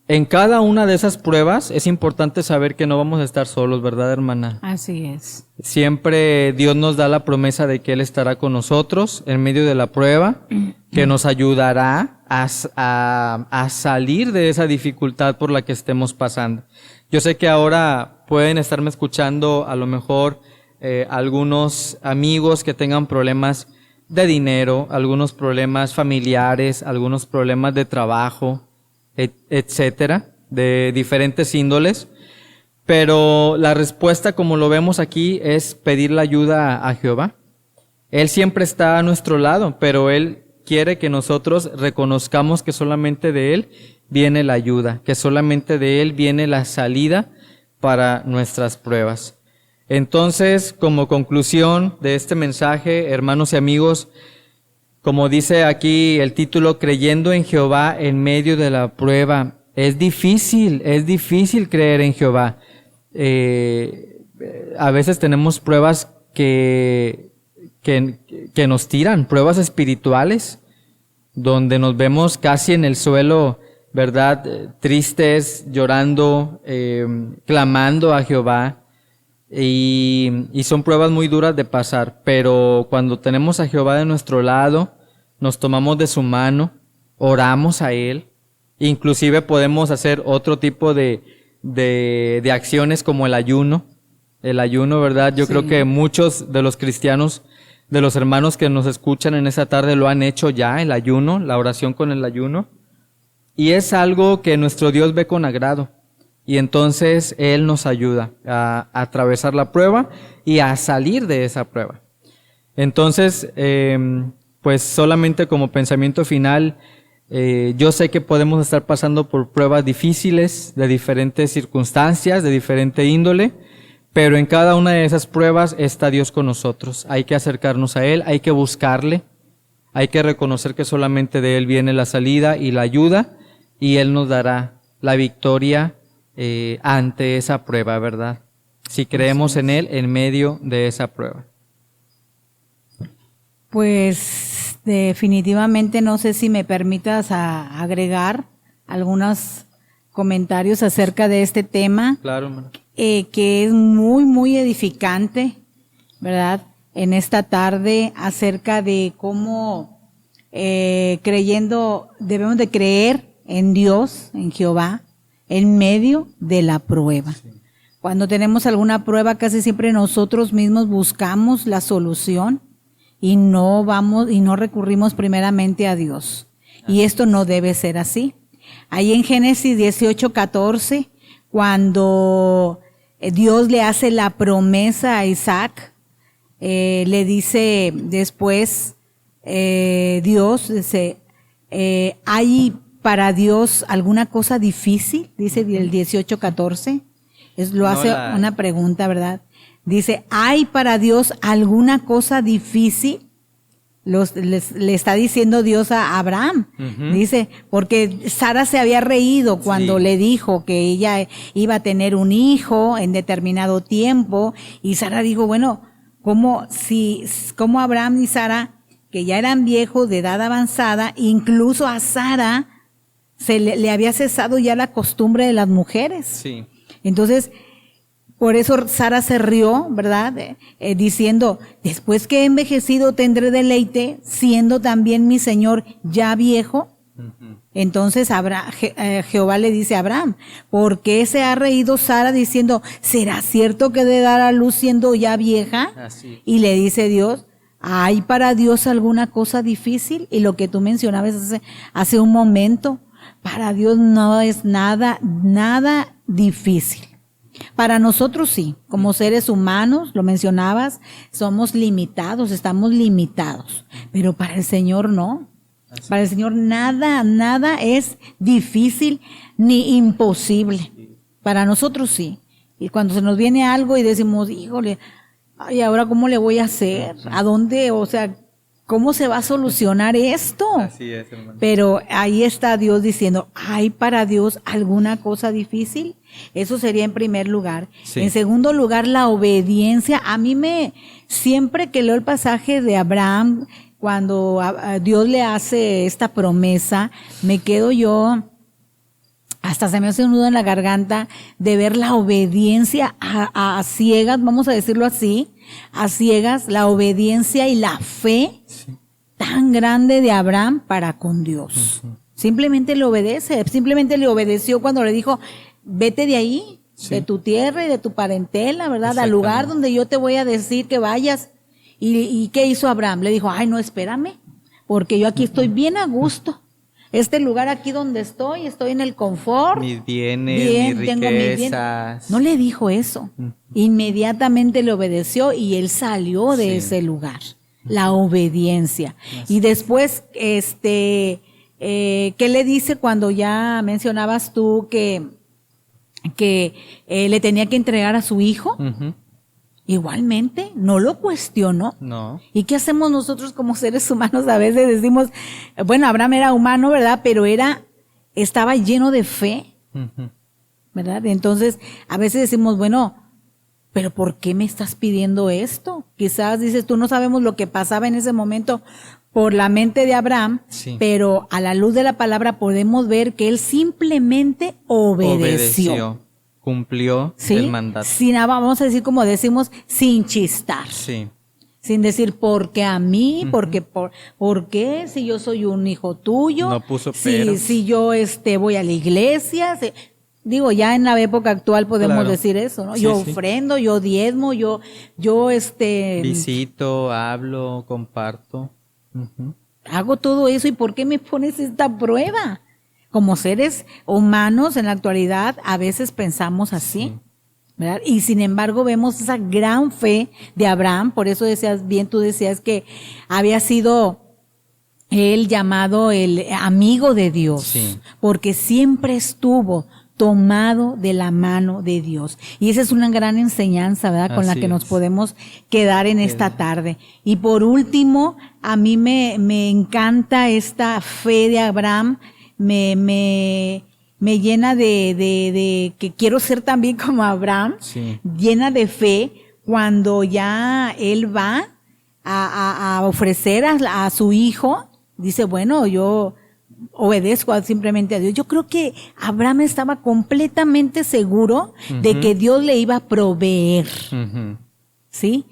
en cada una de esas pruebas es importante saber que no vamos a estar solos, ¿verdad, hermana? Así es. Siempre Dios nos da la promesa de que Él estará con nosotros en medio de la prueba, que nos ayudará a salir de esa dificultad por la que estemos pasando. Yo sé que ahora pueden estarme escuchando a lo mejor algunos amigos que tengan problemas de dinero, algunos problemas familiares, algunos problemas de trabajo, etcétera, de diferentes índoles, pero la respuesta, como lo vemos aquí, es pedir la ayuda a Jehová. Él siempre está a nuestro lado, pero Él quiere que nosotros reconozcamos que solamente de Él viene la ayuda, que solamente de Él viene la salida para nuestras pruebas. Entonces, como conclusión de este mensaje, hermanos y amigos, como dice aquí el título, creyendo en Jehová en medio de la prueba. Es difícil creer en Jehová. A veces tenemos pruebas que nos tiran, pruebas espirituales, donde nos vemos casi en el suelo, ¿verdad? Tristes, llorando, clamando a Jehová. Y son pruebas muy duras de pasar, pero cuando tenemos a Jehová de nuestro lado, nos tomamos de su mano, oramos a Él, inclusive podemos hacer otro tipo de acciones como el ayuno, ¿verdad? Yo creo que muchos de los cristianos, de los hermanos que nos escuchan en esa tarde lo han hecho ya, el ayuno, la oración con el ayuno, y es algo que nuestro Dios ve con agrado. Y entonces Él nos ayuda a atravesar la prueba y a salir de esa prueba. Entonces, pues solamente como pensamiento final, yo sé que podemos estar pasando por pruebas difíciles, de diferentes circunstancias, de diferente índole, pero en cada una de esas pruebas está Dios con nosotros. Hay que acercarnos a Él, hay que buscarle, hay que reconocer que solamente de Él viene la salida y la ayuda, y Él nos dará la victoria ante esa prueba, ¿verdad? Si creemos en Él en medio de esa prueba. Pues definitivamente no sé si me permitas agregar algunos comentarios acerca de este tema. Claro, hermano. Que es muy, muy edificante, ¿verdad? En esta tarde acerca de cómo debemos de creer en Dios, en Jehová, en medio de la prueba. Sí. Cuando tenemos alguna prueba, casi siempre nosotros mismos buscamos la solución y no recurrimos primeramente a Dios. Y esto no debe ser así. Ahí en Génesis 18:14, cuando Dios le hace la promesa a Isaac, le dice después, Dios dice, ¿hay para Dios alguna cosa difícil? Dice el 18:14. Lo hace una pregunta, ¿verdad? Dice, ¿hay para Dios alguna cosa difícil? Le está diciendo Dios a Abraham. Dice, porque Sara se había reído cuando le dijo que ella iba a tener un hijo en determinado tiempo. Y Sara dijo, bueno, ¿cómo Abraham y Sara, que ya eran viejos de edad avanzada, incluso a Sara le había cesado ya la costumbre de las mujeres? Sí. Entonces, por eso Sara se rió, ¿verdad? Diciendo, después que he envejecido tendré deleite, siendo también mi señor ya viejo. Entonces Jehová le dice a Abraham, ¿por qué se ha reído Sara diciendo, ¿será cierto que de dar a luz siendo ya vieja? Así. Y le dice Dios, ¿hay para Dios alguna cosa difícil? Y lo que tú mencionabas hace un momento, para Dios no es nada difícil. Para nosotros sí, como seres humanos, lo mencionabas, somos limitados, estamos limitados, pero para el Señor no. Para el Señor nada es difícil ni imposible. Para nosotros sí. Y cuando se nos viene algo y decimos, híjole, ay, ¿ahora cómo le voy a hacer? ¿A dónde? O sea, ¿cómo se va a solucionar esto? Así es, hermano. Pero ahí está Dios diciendo, ¿hay para Dios alguna cosa difícil? Eso sería en primer lugar. Sí. En segundo lugar, la obediencia. Siempre que leo el pasaje de Abraham, cuando Dios le hace esta promesa, me quedo yo, hasta se me hace un nudo en la garganta de ver la obediencia a ciegas, vamos a decirlo así, a ciegas, la obediencia y la fe tan grande de Abraham para con Dios. Simplemente le obedece, simplemente le obedeció cuando le dijo, vete de ahí, de tu tierra y de tu parentela, ¿verdad? Al lugar donde yo te voy a decir que vayas. ¿Y qué hizo Abraham? Le dijo, ay, no, espérame, porque yo aquí estoy bien a gusto. Este lugar aquí donde estoy en el confort. Mis bienes, mis riquezas. No le dijo eso. Inmediatamente le obedeció y él salió de ese lugar. La obediencia. Y después, ¿qué le dice cuando ya mencionabas tú que le tenía que entregar a su hijo? Igualmente, no lo cuestionó. No. ¿Y qué hacemos nosotros como seres humanos? A veces decimos, bueno, Abraham era humano, ¿verdad? Pero estaba lleno de fe, ¿verdad? Entonces, a veces decimos, bueno, pero ¿por qué me estás pidiendo esto? Quizás dices, tú no sabemos lo que pasaba en ese momento por la mente de Abraham, pero a la luz de la palabra podemos ver que él simplemente obedeció. Cumplió el mandato. Vamos a decir como decimos, sin chistar. Sí. Sin decir, ¿por qué a mí? ¿Por qué? Si yo soy un hijo tuyo. No puso peros. Si yo voy a la iglesia. Digo, ya en la época actual podemos decir eso, ¿no? Sí, yo ofrendo, yo diezmo, yo visito, hablo, comparto. Hago todo eso. ¿Y por qué me pones esta prueba? Como seres humanos en la actualidad a veces pensamos así, ¿verdad? Y sin embargo vemos esa gran fe de Abraham, por eso tú decías que había sido él llamado el amigo de Dios, porque siempre estuvo tomado de la mano de Dios. Y esa es una gran enseñanza, ¿verdad? Con la que nos podemos quedar en esta tarde. Y por último, a mí me encanta esta fe de Abraham. Me llena de que quiero ser también como Abraham, llena de fe cuando ya él va a ofrecer a su hijo, dice, bueno, yo obedezco simplemente a Dios. Yo creo que Abraham estaba completamente seguro de que Dios le iba a proveer, ¿sí?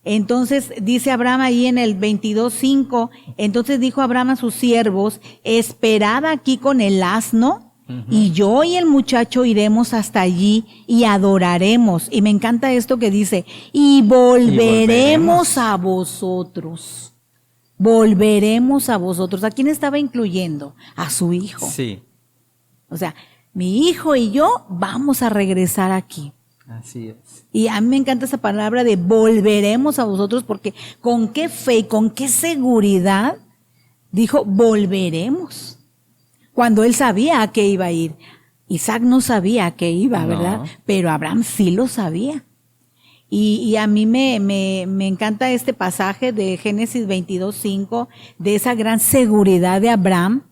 Entonces dice Abraham ahí en el 22:5, entonces dijo Abraham a sus siervos, esperad aquí con el asno, y yo y el muchacho iremos hasta allí y adoraremos. Y me encanta esto que dice, y volveremos a vosotros. Volveremos a vosotros. ¿A quién estaba incluyendo? A su hijo. Sí. O sea, mi hijo y yo vamos a regresar aquí. Así es. Y a mí me encanta esa palabra de volveremos a vosotros, porque con qué fe y con qué seguridad dijo volveremos. Cuando él sabía a qué iba a ir. Isaac no sabía a qué iba, ¿verdad? Pero Abraham sí lo sabía. Y a mí me encanta este pasaje de Génesis 22:5, de esa gran seguridad de Abraham,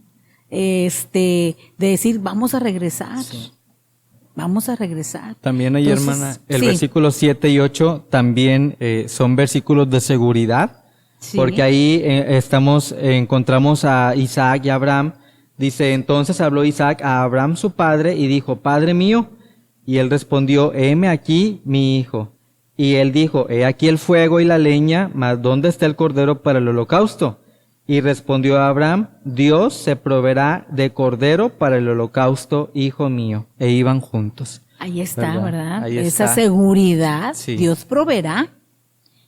de decir, vamos a regresar. Vamos a regresar. También ahí, hermana, el versículo 7 y 8 también son versículos de seguridad, porque ahí encontramos a Isaac y a Abraham. Dice, entonces habló Isaac a Abraham su padre y dijo, Padre mío, y él respondió, heme aquí mi hijo. Y él dijo, he aquí el fuego y la leña, mas ¿dónde está el cordero para el holocausto? Y respondió Abraham, Dios se proveerá de cordero para el holocausto, hijo mío. E iban juntos. Ahí está, ¿verdad? Ahí esa está. seguridad, Dios proveerá.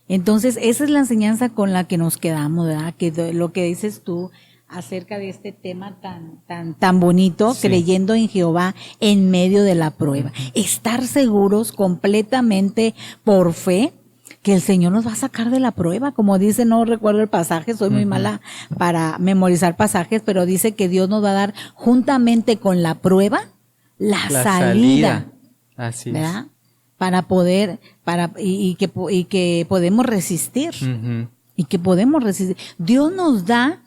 Entonces, esa es la enseñanza con la que nos quedamos, ¿verdad? Que lo que dices tú acerca de este tema tan bonito, creyendo en Jehová en medio de la prueba. Estar seguros completamente por fe que el Señor nos va a sacar de la prueba. Como dice, no recuerdo el pasaje, soy muy mala para memorizar pasajes, pero dice que Dios nos va a dar juntamente con la prueba la salida. Así ¿verdad? Para poder, y que podemos resistir. Ujú. Y que podemos resistir. Dios nos da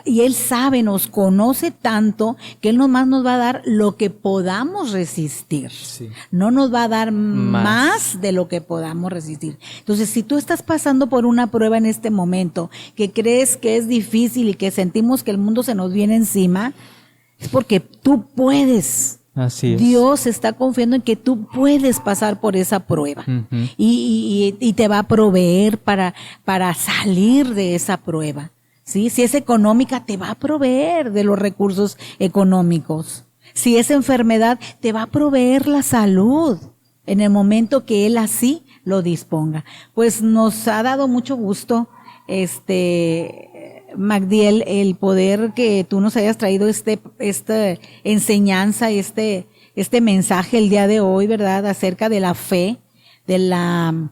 y Él sabe, nos conoce tanto, que Él nomás nos va a dar lo que podamos resistir. Sí. No nos va a dar más de lo que podamos resistir. Entonces, si tú estás pasando por una prueba en este momento, que crees que es difícil y que sentimos que el mundo se nos viene encima, es porque tú puedes. Así es. Dios está confiando en que tú puedes pasar por esa prueba. Ujú. Y te va a proveer para salir de esa prueba. ¿Sí? Si es económica, te va a proveer de los recursos económicos. Si es enfermedad, te va a proveer la salud en el momento que Él así lo disponga. Pues nos ha dado mucho gusto, Magdiel, el poder que tú nos hayas traído esta enseñanza, este mensaje el día de hoy, ¿verdad? Acerca de la fe, de la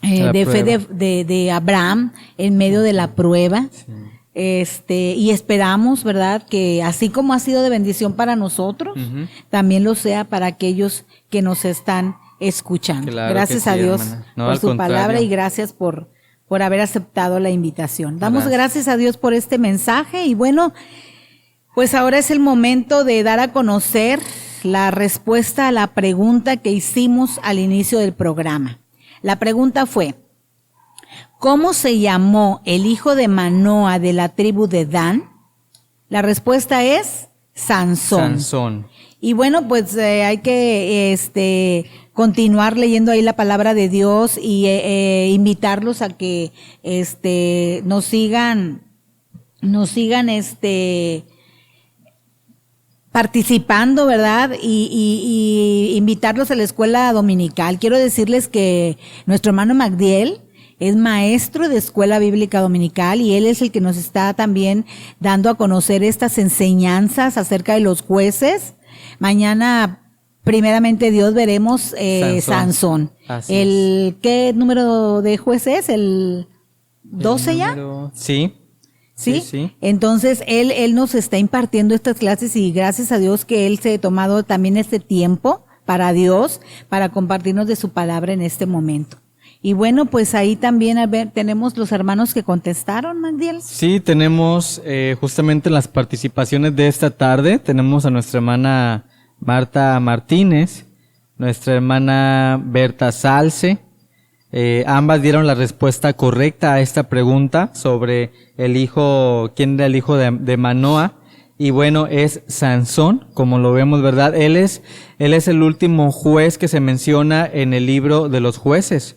fe de Abraham en medio de la prueba. Sí. Y esperamos, ¿verdad? Que así como ha sido de bendición para nosotros, uh-huh, también lo sea para aquellos que nos están escuchando. Claro, gracias a Dios por su palabra y gracias por haber aceptado la invitación. Damos gracias a Dios por este mensaje y bueno, pues ahora es el momento de dar a conocer la respuesta a la pregunta que hicimos al inicio del programa. La pregunta fue, ¿cómo se llamó el hijo de Manoa de la tribu de Dan? La respuesta es Sansón. Y bueno, pues hay que continuar leyendo ahí la palabra de Dios y invitarlos a que nos sigan participando, ¿verdad? Y invitarlos a la escuela dominical. Quiero decirles que nuestro hermano Magdiel es maestro de escuela bíblica dominical y él es el que nos está también dando a conocer estas enseñanzas acerca de los jueces. Mañana, primeramente Dios, veremos Sansón. ¿Qué número de juez es? ¿El 12 ya? Sí. ¿Sí? Entonces, él nos está impartiendo estas clases y gracias a Dios que él se ha tomado también este tiempo para Dios, para compartirnos de su palabra en este momento. Y bueno, pues ahí también, tenemos los hermanos que contestaron, Magdiel. Sí, tenemos justamente las participaciones de esta tarde. Tenemos a nuestra hermana Marta Martínez, nuestra hermana Berta Salce. Ambas dieron la respuesta correcta a esta pregunta sobre quién era el hijo de Manoa. Y bueno, es Sansón, como lo vemos, ¿verdad? Él es el último juez que se menciona en el libro de los jueces,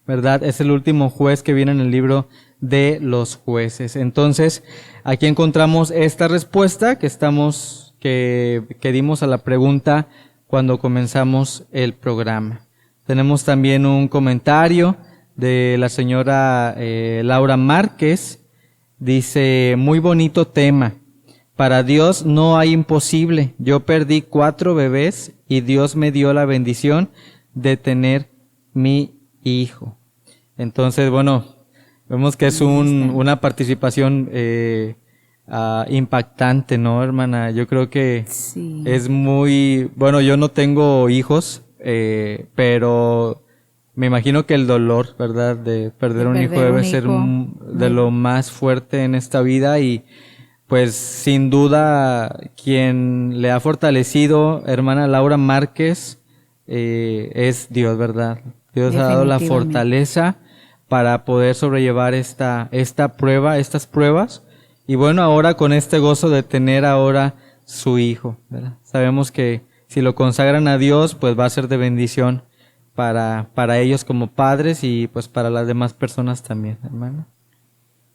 ¿verdad? Es el último juez que viene en el libro de los jueces. Entonces, aquí encontramos esta respuesta que dimos a la pregunta cuando comenzamos el programa. Tenemos también un comentario de la señora Laura Márquez. Dice, muy bonito tema. Para Dios no hay imposible. Yo perdí 4 bebés y Dios me dio la bendición de tener mi hijo. Entonces, bueno, vemos que es una participación impactante, ¿no, hermana? Yo creo que sí. Es muy... Bueno, yo no tengo hijos, pero me imagino que el dolor, ¿verdad?, de perder un hijo debe ser de lo más fuerte en esta vida y pues sin duda quien le ha fortalecido, hermana Laura Márquez, es Dios, ¿verdad? Dios ha dado la fortaleza para poder sobrellevar esta prueba, estas pruebas. Y bueno, ahora con este gozo de tener ahora su hijo, ¿verdad? Sabemos que si lo consagran a Dios, pues va a ser de bendición para ellos como padres y pues para las demás personas también, hermano.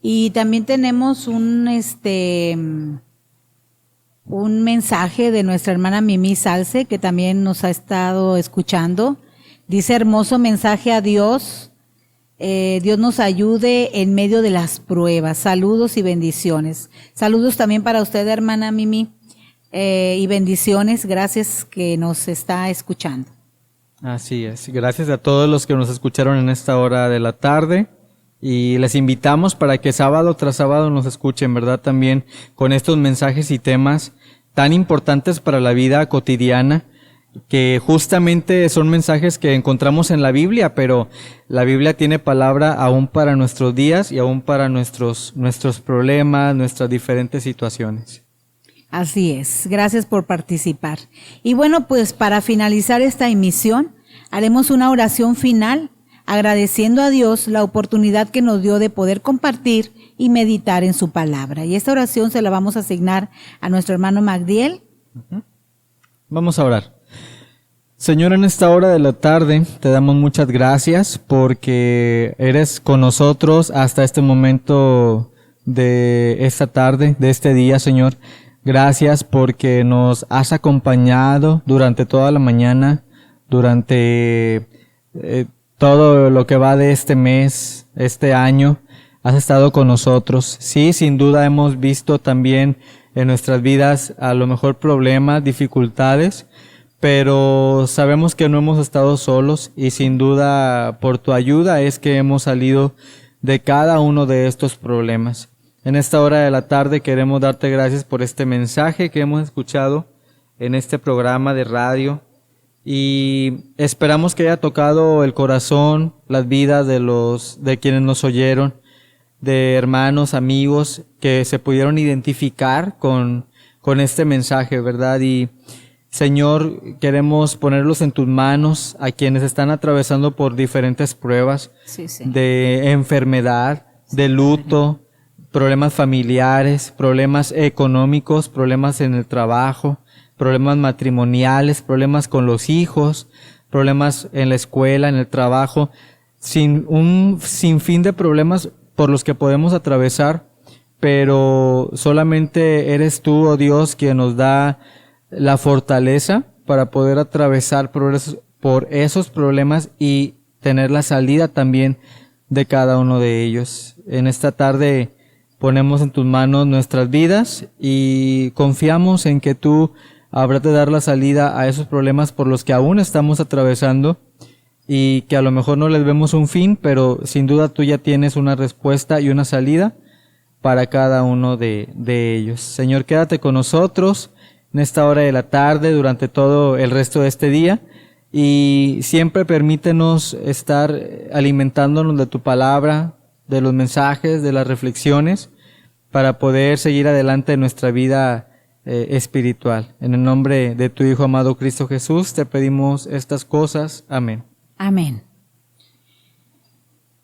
Y también tenemos un mensaje de nuestra hermana Mimi Salce, que también nos ha estado escuchando. Dice, hermoso mensaje a Dios. Dios nos ayude en medio de las pruebas. Saludos y bendiciones. Saludos también para usted, hermana Mimi, y bendiciones. Gracias que nos está escuchando. Así es. Gracias a todos los que nos escucharon en esta hora de la tarde. Y les invitamos para que sábado tras sábado nos escuchen, ¿verdad? También con estos mensajes y temas tan importantes para la vida cotidiana. que justamente son mensajes que encontramos en la Biblia, pero la Biblia tiene palabra aún para nuestros días y aún para nuestros problemas, nuestras diferentes situaciones. Así es, gracias por participar. Y bueno, pues para finalizar esta emisión, haremos una oración final agradeciendo a Dios la oportunidad que nos dio de poder compartir y meditar en su palabra. Y esta oración se la vamos a asignar a nuestro hermano Magdiel. Vamos a orar. Señor, en esta hora de la tarde te damos muchas gracias porque eres con nosotros hasta este momento de esta tarde, de este día, Señor. Gracias porque nos has acompañado durante toda la mañana, durante todo lo que va de este mes, este año. Has estado con nosotros. Sí, sin duda hemos visto también en nuestras vidas a lo mejor problemas, dificultades, pero sabemos que no hemos estado solos y sin duda por tu ayuda es que hemos salido de cada uno de estos problemas. En esta hora de la tarde queremos darte gracias por este mensaje que hemos escuchado en este programa de radio y esperamos que haya tocado el corazón, las vidas de quienes nos oyeron, de hermanos, amigos que se pudieron identificar con este mensaje, ¿verdad? Y Señor, queremos ponerlos en tus manos a quienes están atravesando por diferentes pruebas de enfermedad, de luto, problemas familiares, problemas económicos, problemas en el trabajo, problemas matrimoniales, problemas con los hijos, problemas en la escuela, en el trabajo, un sinfín de problemas por los que podemos atravesar, pero solamente eres tú, oh Dios, quien nos da la fortaleza para poder atravesar por esos problemas y tener la salida también de cada uno de ellos. En esta tarde ponemos en tus manos nuestras vidas y confiamos en que tú habrás de dar la salida a esos problemas por los que aún estamos atravesando y que a lo mejor no les vemos un fin, pero sin duda tú ya tienes una respuesta y una salida para cada uno de ellos. Señor, quédate con nosotros en esta hora de la tarde, durante todo el resto de este día, y siempre permítenos estar alimentándonos de tu palabra, de los mensajes, de las reflexiones, para poder seguir adelante en nuestra vida espiritual. En el nombre de tu Hijo amado Cristo Jesús, te pedimos estas cosas. Amén. Amén.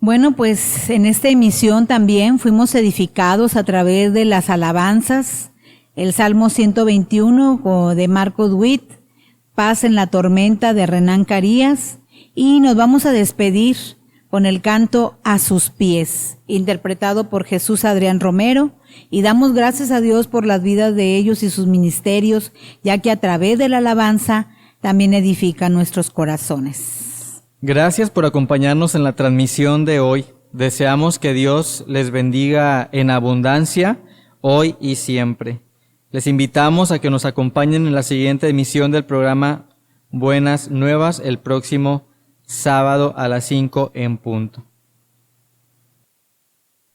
Bueno, pues en esta emisión también fuimos edificados a través de las alabanzas, el Salmo 121 de Marcos Witt, Paz en la tormenta de Renán Carías, y nos vamos a despedir con el canto A sus pies, interpretado por Jesús Adrián Romero, y damos gracias a Dios por las vidas de ellos y sus ministerios, ya que a través de la alabanza también edifica nuestros corazones. Gracias por acompañarnos en la transmisión de hoy. Deseamos que Dios les bendiga en abundancia, hoy y siempre. Les invitamos a que nos acompañen en la siguiente emisión del programa Buenas Nuevas el próximo sábado a las 5 en punto.